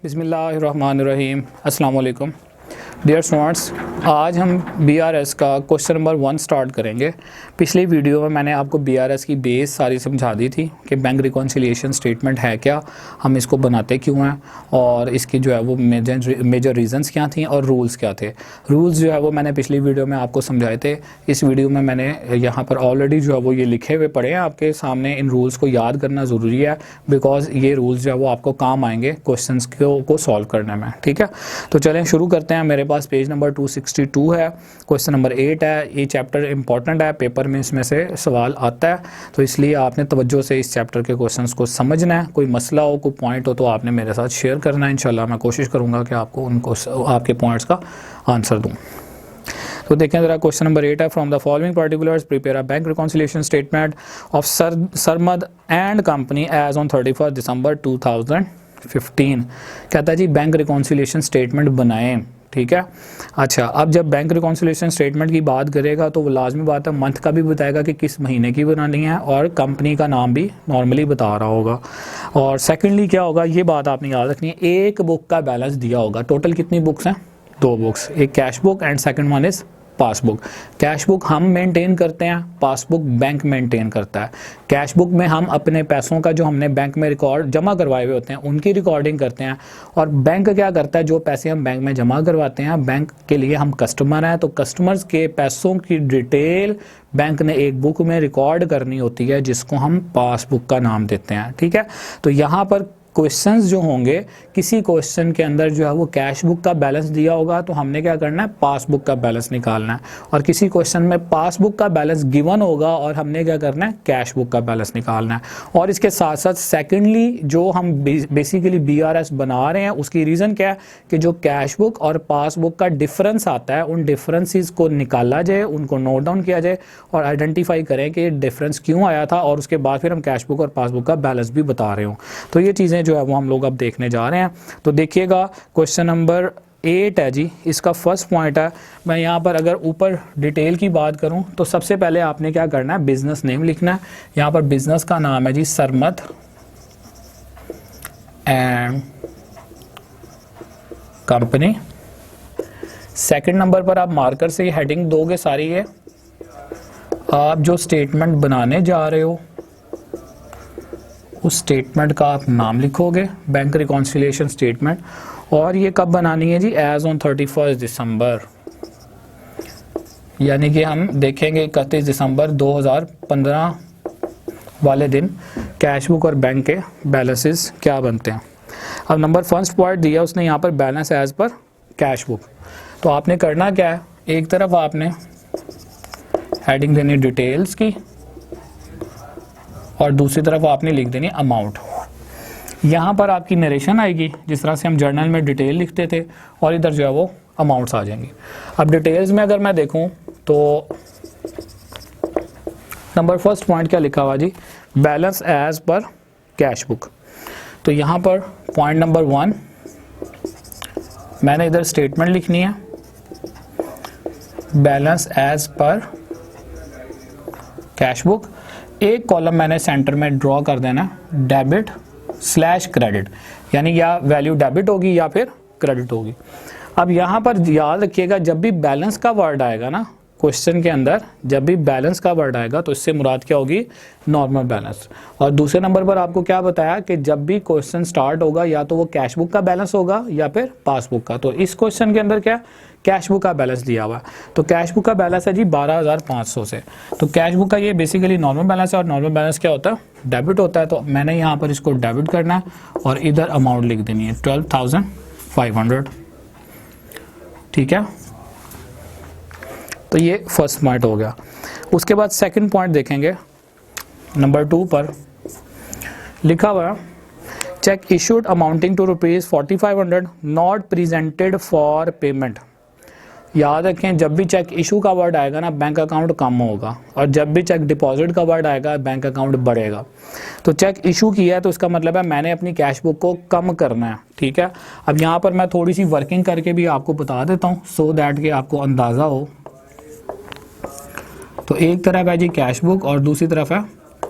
बिस्मिल्लाहिर्रहमानिर्रहीम। अस्सलाम वालेकुम डियर स्टूडेंट्स, आज हम BRS का क्वेश्चन नंबर 1 स्टार्ट करेंगे। पिछली वीडियो में मैंने आपको BRS की बेस सारी समझा दी थी कि बैंक रिकॉन्सिलिएशन स्टेटमेंट है क्या, हम इसको बनाते क्यों हैं और इसकी जो है वो मेजर रीजंस क्या थी और रूल्स क्या थे। रूल्स जो है वो मैंने पिछली वीडियो में आपको समझाए थे। इस वीडियो में मैंने यहाँ पर ऑलरेडी जो है वो ये लिखे हुए पड़े हैं आपके सामने। इन रूल्स को याद करना ज़रूरी है बिकॉज ये रूल्स जो है वो आपको काम आएंगे क्वेश्चन को सॉल्व करने में। ठीक है, तो चलें शुरू करते हैं। मेरे पास पेज नंबर 262 है, क्वेश्चन नंबर 8 है। ये चैप्टर इंपॉर्टेंट है, पेपर में इसमें से सवाल आता है, तो इसलिए आपने तवज्जो से इस चैप्टर के क्वेश्चंस को समझना है। कोई मसला हो, कोई पॉइंट हो तो आपने मेरे साथ शेयर करना है। इंशाल्लाह मैं कोशिश करूँगा कि आपको उनको आपके पॉइंट्स का आंसर दूँ। तो देखें ज़रा, क्वेश्चन नंबर 8 है। From the following particulars prepare a bank reconciliation statement of Sarmad and company as on 31 December 2015। कहता है जी बैंक रिकॉन्सिलिएशन स्टेटमेंट बनाएं। ठीक है, अच्छा, अब जब बैंक रिकॉन्सिलिएशन स्टेटमेंट की बात करेगा तो वो लाजमी बात है मंथ का भी बताएगा कि किस महीने की बनानी है और कंपनी का नाम भी नॉर्मली बता रहा होगा। और सेकेंडली क्या होगा, ये बात आपने याद रखनी है, एक बुक का बैलेंस दिया होगा। टोटल कितनी बुक्स हैं? 2 बुक्स, एक cash book and second one is passbook. Cash book हम मेंटेन करते हैं, पासबुक बैंक मेंटेन करता है। कैश बुक में हम अपने पैसों का जो हमने बैंक में रिकॉर्ड जमा करवाए हुए होते हैं उनकी रिकॉर्डिंग करते हैं, और बैंक क्या करता है, जो पैसे हम बैंक में जमा करवाते हैं, बैंक के लिए हम कस्टमर हैं, तो कस्टमर्स के पैसों की डिटेल बैंक ने एक बुक में रिकॉर्ड करनी होती है जिसको हम पासबुक का नाम देते हैं। ठीक है, तो यहाँ पर क्वेश्चंस जो होंगे, किसी क्वेश्चन के अंदर जो है वो कैश बुक का बैलेंस दिया होगा तो हमने क्या करना है, पासबुक का बैलेंस निकालना है, और किसी क्वेश्चन में पासबुक का बैलेंस गिवन होगा और हमने क्या करना है, कैश बुक का बैलेंस निकालना है। और इसके साथ साथ सेकेंडली जो हम बेसिकली BRS बना रहे हैं उसकी रीज़न क्या है कि जो कैश बुक और पासबुक का डिफरेंस आता है उन डिफरेंसेस को निकाला जाए, उनको नोट डाउन किया जाए और आइडेंटिफाई करें कि डिफरेंस क्यों आया था, और उसके बाद फिर हम कैश बुक और पासबुक का बैलेंस भी बता रहे हो। तो ये चीज़ें जो है वो हम लोग अब देखने जा रहे हैं। तो देखिएगा, क्वेश्चन नंबर 8 है जी, इसका फर्स्ट पॉइंट है। मैं यहाँ पर अगर ऊपर डिटेल की बात करूँ तो सबसे पहले आपने क्या करना है, बिजनेस नेम लिखना है। यहाँ पर बिजनेस का नाम है जी Sarmad and company. Second number पर आप मार्कर से हेडिंग दोगे सारी, ये आप जो स्टेटमेंट बनाने जा रहे हो उस स्टेटमेंट का आप नाम लिखोगे, बैंक रिकॉन्सिलिएशन स्टेटमेंट। और ये कब बनानी है जी, एज ऑन 31 दिसंबर, यानी कि हम देखेंगे 31 दिसंबर 2015 वाले दिन कैश बुक और बैंक के बैलेंसेस क्या बनते हैं। अब नंबर फर्स्ट पॉइंट दिया उसने यहाँ पर, balance as per cash book. तो आपने करना क्या है, एक तरफ आपने हेडिंग देनी डिटेल्स की और दूसरी तरफ आपने लिख देनी अमाउंट। यहाँ पर आपकी नरेशन आएगी जिस तरह से हम जर्नल में डिटेल लिखते थे, और इधर जो है वो अमाउंट्स आ जाएंगी। अब डिटेल्स में अगर मैं देखूँ तो नंबर फर्स्ट पॉइंट क्या लिखा हुआ जी, balance as per cash book. तो यहाँ पर पॉइंट नंबर 1 मैंने इधर स्टेटमेंट लिखनी है, balance as per cash book. एक कॉलम मैंने सेंटर में ड्रॉ कर देना, डेबिट स्लैश क्रेडिट, यानी या वैल्यू डेबिट होगी या फिर क्रेडिट होगी। अब यहाँ पर याद रखिएगा, जब भी बैलेंस का वर्ड आएगा ना क्वेश्चन के अंदर, जब भी बैलेंस का वर्ड आएगा तो इससे मुराद क्या होगी, नॉर्मल बैलेंस। और दूसरे नंबर पर आपको क्या बताया कि जब भी क्वेश्चन स्टार्ट होगा या तो वो कैश बुक का बैलेंस होगा या फिर पासबुक का। तो इस क्वेश्चन के अंदर क्या, कैश बुक का बैलेंस दिया हुआ है। तो कैश बुक का बैलेंस है जी 12,500 से। तो कैश बुक का ये बेसिकली नॉर्मल बैलेंस है, और नॉर्मल बैलेंस क्या होता है, डेबिट होता है। तो मैंने यहाँ पर इसको डेबिट करना है और इधर अमाउंट लिख देनी है 12,500। ठीक है, तो ये फर्स्ट पॉइंट हो गया। उसके बाद सेकंड पॉइंट देखेंगे, नंबर 2 पर लिखा हुआ cheque issued amounting to ₹4500 not presented for payment. याद रखें, जब भी चेक इशू का वर्ड आएगा ना बैंक अकाउंट कम होगा, और जब भी चेक डिपॉजिट का वर्ड आएगा बैंक अकाउंट बढ़ेगा। तो चेक इशू किया है तो इसका मतलब है मैंने अपनी कैश बुक को कम करना है। ठीक है, अब यहाँ पर मैं थोड़ी सी वर्किंग करके भी आपको बता देता हूँ सो दैट कि आपको अंदाज़ा हो। तो एक तरफ है जी कैश बुक और दूसरी तरफ है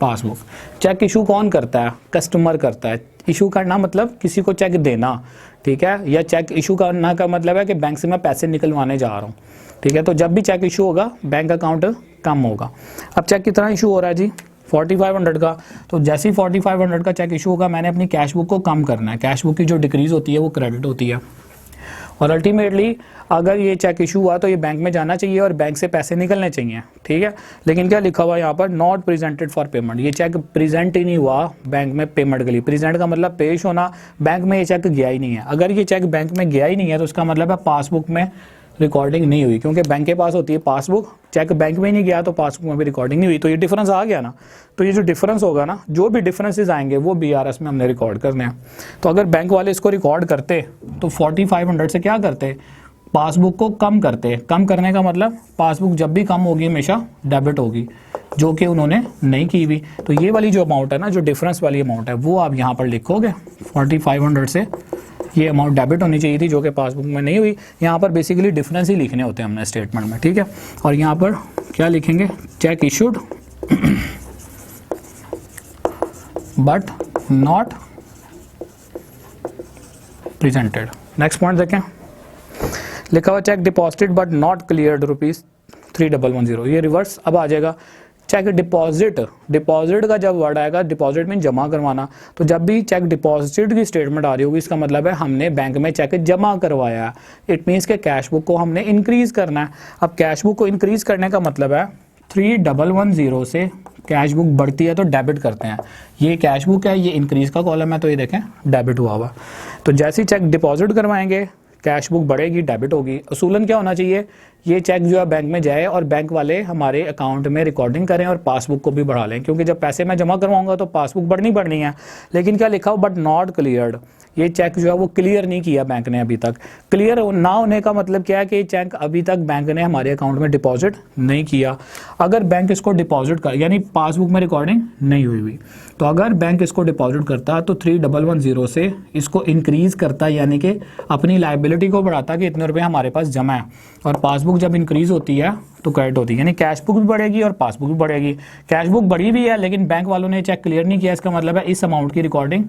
पासबुक। चेक इशू कौन करता है? कस्टमर करता है। इशू करना मतलब किसी को चेक देना, ठीक है, या चेक इशू करना का मतलब है कि बैंक से मैं पैसे निकलवाने जा रहा हूँ, ठीक है। तो जब भी चेक इशू होगा बैंक अकाउंट कम होगा। अब चेक कितना इशू हो रहा है जी? 4500 का। तो जैसे ही 4500 का चेक इशू होगा मैंने अपनी कैश बुक को कम करना है। कैश बुक की जो डिक्रीज़ होती है वो क्रेडिट होती है, और अल्टीमेटली अगर ये चेक इशू हुआ तो ये बैंक में जाना चाहिए और बैंक से पैसे निकलने चाहिए, ठीक है। लेकिन क्या लिखा हुआ है यहाँ पर? Not presented for payment. ये चेक प्रेजेंट ही नहीं हुआ बैंक में पेमेंट के लिए। प्रेजेंट का मतलब पेश होना, बैंक में ये चेक गया ही नहीं है। अगर ये चेक बैंक में गया ही नहीं है तो उसका मतलब है पासबुक में रिकॉर्डिंग नहीं हुई, क्योंकि बैंक के पास होती है पासबुक, चेक बैंक में नहीं गया तो पासबुक में भी रिकॉर्डिंग नहीं हुई। तो ये डिफरेंस आ गया ना। तो ये जो डिफरेंस होगा ना, जो भी डिफरेंसेस आएंगे वो BRS में हमने रिकॉर्ड करने हैं। तो अगर बैंक वाले इसको रिकॉर्ड करते तो 4500 से क्या करते? पासबुक को कम करते। कम करने का मतलब पासबुक जब भी कम होगी हमेशा डेबिट होगी, जो कि उन्होंने नहीं की हुई। तो ये वाली जो अमाउंट है ना, जो डिफरेंस वाली अमाउंट है, वो आप यहाँ पर लिखोगे। 4500 से ये अमाउंट डेबिट होनी चाहिए थी, जो कि पासबुक में नहीं हुई। यहाँ पर बेसिकली डिफरेंस ही लिखने होते हैं हमने स्टेटमेंट में, ठीक है। और यहाँ पर क्या लिखेंगे? Check issued but not presented. Next point देखें, लिखा हुआ check deposited but not cleared ₹3110। ये रिवर्स अब आ जाएगा। चेक डिपॉजिट, डिपॉजिट का जब वर्ड आएगा, डिपॉजिट मीन जमा करवाना, तो जब भी चेक डिपॉजिट की स्टेटमेंट आ रही होगी इसका मतलब है हमने बैंक में चेक जमा करवाया है। इट मीन्स के कैश बुक को हमने इंक्रीज करना है। अब कैश बुक को इंक्रीज करने का मतलब है 3110 से कैश बुक बढ़ती है तो डेबिट करते हैं। ये कैश बुक है, ये इंक्रीज का कॉलम है, तो ये देखें डेबिट हुआ हुआ। तो जैसे ही चेक डिपॉजिट करवाएंगे कैश बुक बढ़ेगी, डेबिट होगी। असूलन क्या होना चाहिए? ये चेक जो है बैंक में जाए और बैंक वाले हमारे अकाउंट में रिकॉर्डिंग करें और पासबुक को भी बढ़ा लें, क्योंकि जब पैसे मैं जमा करवाऊंगा तो पासबुक बढ़नी है। लेकिन क्या लिखा हो? But not cleared. ये चेक जो है वो क्लियर नहीं किया बैंक ने अभी तक। क्लियर ना होने का मतलब क्या है? कि चेक अभी तक बैंक ने हमारे अकाउंट में डिपॉजिट नहीं किया। अगर बैंक इसको डिपॉजिट कर, यानी पासबुक में रिकॉर्डिंग नहीं हुई, तो अगर बैंक इसको डिपॉजिट करता तो 3110 से इसको इंक्रीज करता, यानी कि अपनी लायबिलिटी को बढ़ाता कि इतने रुपए हमारे पास जमा है। और पासबुक जब इंक्रीज होती है तो क्रेडिट होती है, यानी कैश बुक भी बढ़ेगी और पासबुक भी बढ़ेगी। कैश बुक बढ़ी भी है लेकिन बैंक वालों ने चेक क्लियर नहीं किया, इसका मतलब है इस अमाउंट की रिकॉर्डिंग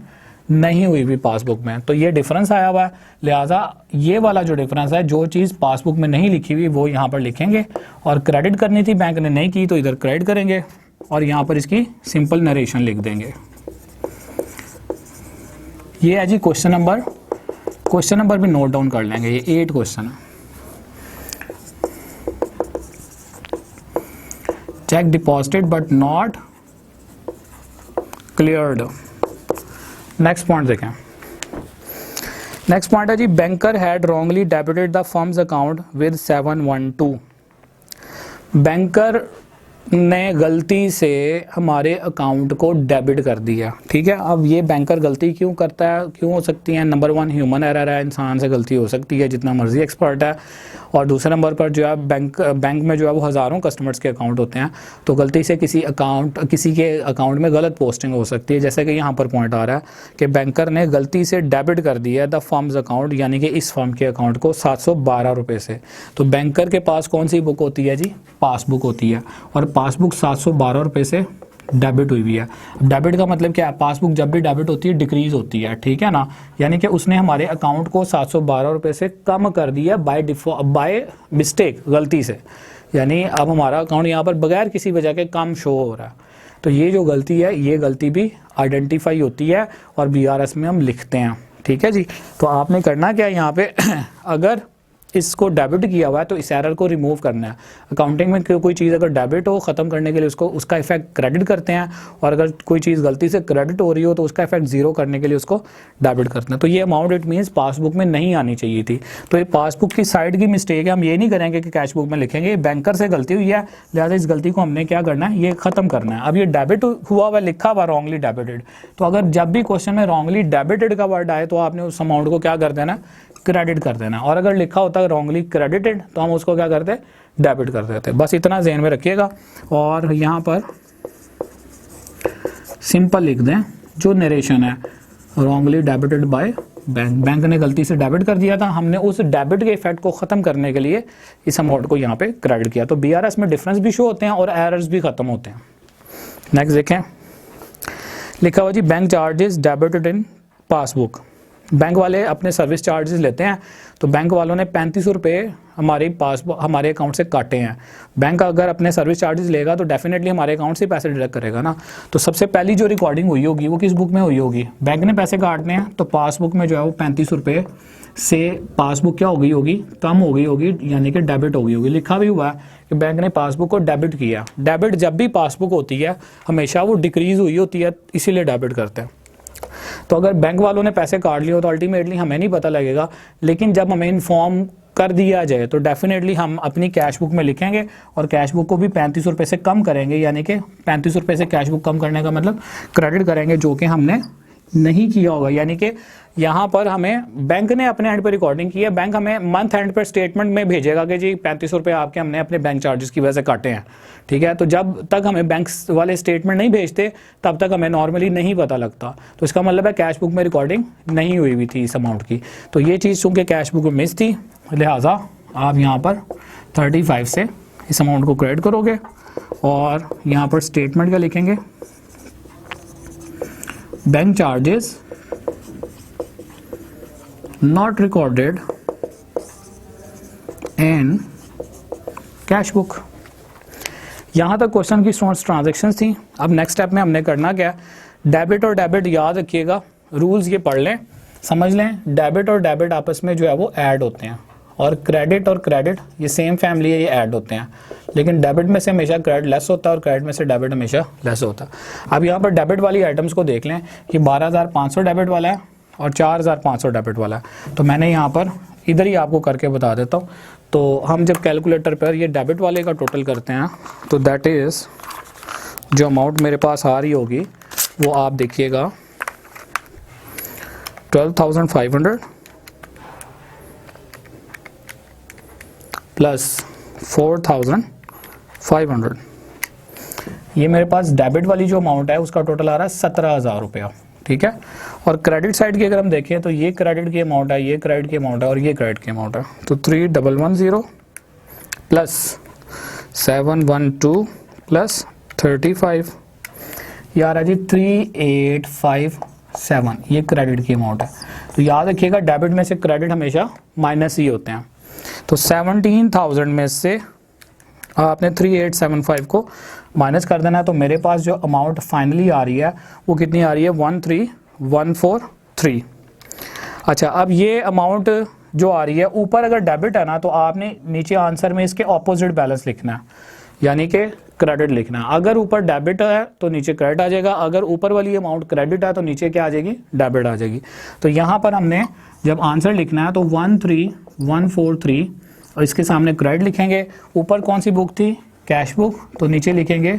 नहीं हुई भी पासबुक में। तो ये डिफरेंस आया हुआ है। लिहाजा ये वाला जो डिफरेंस है, जो चीज़ पासबुक में नहीं लिखी हुई वो यहाँ पर लिखेंगे, और क्रेडिट करनी थी बैंक ने नहीं की तो इधर क्रेडिट करेंगे और यहाँ पर इसकी सिंपल नरेशन लिख देंगे। ये है जी क्वेश्चन नंबर भी नोट डाउन कर लेंगे। ये 8 क्वेश्चन है। Cheque deposited but not cleared. Next point देखें। नेक्स्ट पॉइंट है जी, banker had wrongly debited the firm's account with 712। Banker ने गलती से हमारे अकाउंट को डेबिट कर दिया, ठीक है। अब ये बैंकर गलती क्यों करता है, क्यों हो सकती है? नंबर 1 ह्यूमन एरर है, इंसान से गलती हो सकती है जितना मर्जी एक्सपर्ट है। और दूसरे नंबर पर जो है बैंक में जो है वो हज़ारों कस्टमर्स के अकाउंट होते हैं, तो गलती से किसी के अकाउंट में गलत पोस्टिंग हो सकती है। जैसे कि यहाँ पर पॉइंट आ रहा है कि बैंकर ने गलती से डेबिट कर दिया द फर्म्स अकाउंट, यानी कि इस फर्म के अकाउंट को 712 रुपये से। तो बैंकर के पास कौन सी बुक होती है जी? पासबुक होती है, और पासबुक 712 रुपये से डेबिट हुई हुई है। डेबिट का मतलब क्या है? पासबुक जब भी डेबिट होती है डिक्रीज होती है, ठीक है ना। यानी कि उसने हमारे अकाउंट को 712 रुपये से कम कर दिया बाय मिस्टेक, गलती से। यानी अब हमारा अकाउंट यहाँ पर बगैर किसी वजह के कम शो हो रहा है। तो ये जो गलती है, ये गलती भी आइडेंटिफाई होती है और BRS में हम लिखते हैं, ठीक है जी। तो आपने करना क्या है यहाँ पे अगर इसको डेबिट किया हुआ है तो इस एरर को रिमूव करना है। अकाउंटिंग में कोई चीज़ अगर डेबिट हो, ख़त्म करने के लिए उसका इफेक्ट क्रेडिट करते हैं, और अगर कोई चीज़ गलती से क्रेडिट हो रही हो तो उसका इफेक्ट जीरो करने के लिए उसको डेबिट करते हैं। तो ये अमाउंट इट मीन्स पासबुक में नहीं आनी चाहिए थी। तो ये पासबुक की साइड की मिस्टेक है। हम ये नहीं करेंगे कि कैश बुक में लिखेंगे, बैंकर से गलती हुई है, लिहाजा इस गलती को हमने क्या करना है, ये ख़त्म करना है। अब ये डेबिट हुआ हुआ लिखा हुआ रॉन्गली डेबिटेड, तो अगर जब भी क्वेश्चन में रॉन्गली डेबिटेड का वर्ड आए तो आपने उस अमाउंट को क्या कर देना, क्रेडिट कर देना। और अगर लिखा होता है रॉन्गली क्रेडिटेड तो हम उसको क्या करते, डेबिट कर देते। बस इतना ध्यान में रखिएगा। और यहाँ पर सिंपल लिख दें जो नरेशन है, रॉन्गली डेबिटेड बाय बैंक ने गलती से डेबिट कर दिया था, हमने उस डेबिट के इफेक्ट को ख़त्म करने के लिए इस अमाउंट को यहाँ पे क्रेडिट किया। तो BRS में डिफरेंस भी शो होते हैं और एरर्स भी ख़त्म होते हैं। नेक्स्ट देखें, लिखा हुआ जी bank charges debited in passbook. Bank वाले अपने सर्विस चार्जेस लेते हैं, तो बैंक वालों ने 3500 रुपये हमारे अकाउंट से काटे हैं। बैंक अगर अपने सर्विस चार्जेस लेगा तो डेफिनेटली हमारे अकाउंट से पैसे डिडक्ट करेगा ना। तो सबसे पहली जो रिकॉर्डिंग हुई होगी वो किस बुक में हुई होगी? बैंक ने पैसे काटने हैं तो पासबुक में जो है वो 3500 रुपये से पासबुक क्या हो गई होगी? कम हो गई होगी, यानी कि डेबिट हो गई होगी। लिखा भी हुआ है कि बैंक ने पासबुक को डेबिट किया। डेबिट जब भी पासबुक होती है हमेशा वो डिक्रीज़ हुई होती है, इसीलिए डेबिट करते हैं। तो अगर बैंक वालों ने पैसे काट लिए हो तो अल्टीमेटली हमें नहीं पता लगेगा, लेकिन जब हमें इन्फॉर्म कर दिया जाए तो डेफिनेटली हम अपनी कैश बुक में लिखेंगे और कैश बुक को भी 3500 रुपये से कम करेंगे, यानी कि 3500 रुपये से कैश बुक कम करने का मतलब क्रेडिट करेंगे, जो कि हमने नहीं किया होगा। यानी कि यहाँ पर हमें बैंक ने अपने एंड पर रिकॉर्डिंग की है, बैंक हमें मंथ एंड पर स्टेटमेंट में भेजेगा कि जी 3500 रुपये आपके हमने अपने बैंक चार्जेस की वजह से काटे हैं, ठीक है। तो जब तक हमें बैंक वाले स्टेटमेंट नहीं भेजते तब तक हमें नॉर्मली नहीं पता लगता। तो इसका मतलब है कैश बुक में रिकॉर्डिंग नहीं हुई थी इस अमाउंट की। तो ये चीज़ चूँकि कैश बुक में मिस थी, लिहाजा आप यहाँ पर 35 से इस अमाउंट को क्रेडिट करोगे और यहाँ पर स्टेटमेंट का लिखेंगे, bank charges not recorded in cash book. यहां तक क्वेश्चन की ट्रांजैक्शंस थी। अब नेक्स्ट स्टेप में हमने करना क्या है? डेबिट और डेबिट याद रखिएगा, रूल्स ये पढ़ लें, समझ लें। डेबिट और डेबिट आपस में जो है वो ऐड होते हैं, और क्रेडिट और क्रेडिट ये सेम फैमिली है, ये ऐड होते हैं। लेकिन डेबिट में से हमेशा क्रेडिट लेस होता है और क्रेडिट में से डेबिट हमेशा लेस होता है। अब यहाँ पर डेबिट वाली आइटम्स को देख लें कि 12,500 डेबिट वाला है और 4,500 डेबिट वाला है। तो मैंने यहाँ पर इधर ही आपको करके बता देता हूँ। तो हम जब कैलकुलेटर पर ये डेबिट वाले का टोटल करते हैं तो दैट इज़ जो अमाउंट मेरे पास आ रही होगी वो आप देखिएगा 12,500 प्लस 4,500। ये मेरे पास डेबिट वाली जो अमाउंट है उसका टोटल आ रहा है 17,000 रुपया, ठीक है। और क्रेडिट साइड की अगर हम देखें तो ये क्रेडिट की अमाउंट है, ये क्रेडिट की अमाउंट है और ये क्रेडिट की अमाउंट है। तो 3,110 प्लस 712 प्लस 35 ये आ रहा है जी 3,857, ये क्रेडिट की अमाउंट है। तो याद रखिएगा डेबिट में से क्रेडिट हमेशा माइनस ही होते हैं। तो 17,000 में से आपने 3,875 को माइनस कर देना है। तो मेरे पास जो अमाउंट फाइनली आ रही है वो कितनी आ रही है? 13,143। अच्छा, अब ये अमाउंट जो आ रही है ऊपर अगर डेबिट है ना तो आपने नीचे आंसर में इसके ऑपोजिट बैलेंस लिखना है, यानी कि क्रेडिट लिखना है। अगर ऊपर डेबिट है तो नीचे क्रेडिट आ जाएगा, अगर ऊपर वाली अमाउंट क्रेडिट है तो नीचे क्या आ जाएगी? डेबिट आ जाएगी। तो यहाँ पर हमने जब आंसर लिखना है तो 13,143 और इसके सामने क्रेडिट लिखेंगे। ऊपर कौन सी बुक थी? कैश बुक, तो नीचे लिखेंगे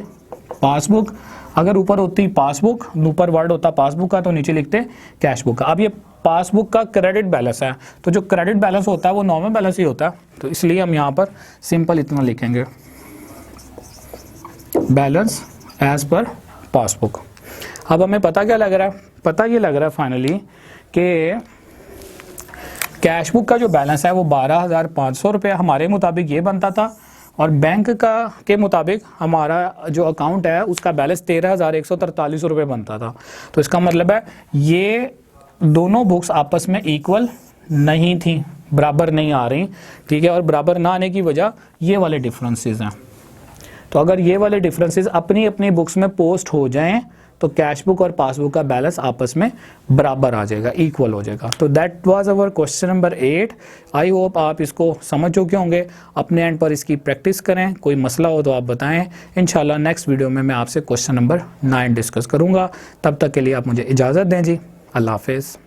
पासबुक। अगर ऊपर होती पासबुक, ऊपर वर्ड होता पासबुक का, तो नीचे लिखते कैश बुक का। अब ये पासबुक का क्रेडिट बैलेंस है, तो जो क्रेडिट बैलेंस होता है वो नॉर्मल बैलेंस ही होता है, तो इसलिए हम यहाँ पर सिंपल इतना लिखेंगे, बैलेंस एज पर पासबुक। अब हमें पता क्या लग रहा है? पता ये लग रहा है फाइनली कि कैश बुक का जो बैलेंस है वो 12,500 रुपये हमारे मुताबिक ये बनता था, और बैंक का के मुताबिक हमारा जो अकाउंट है उसका बैलेंस 13,143 रुपये बनता था। तो इसका मतलब है ये दोनों बुक्स आपस में इक्वल नहीं थी, बराबर नहीं आ रही, ठीक है। और बराबर ना आने की वजह ये वाले डिफरेंसेस हैं। तो अगर ये वाले डिफरेंसेस अपनी अपनी बुक्स में पोस्ट हो जाएं तो कैश बुक और पासबुक का बैलेंस आपस में बराबर आ जाएगा, इक्वल हो जाएगा। तो that was our question number 8। I hope आप इसको समझ चुके होंगे। अपने एंड पर इसकी प्रैक्टिस करें, कोई मसला हो तो आप बताएं। इंशाल्लाह नेक्स्ट वीडियो में मैं आपसे क्वेश्चन नंबर 9 डिस्कस करूंगा। तब तक के लिए आप मुझे इजाज़त दें जी। अल्लाह हाफिज़।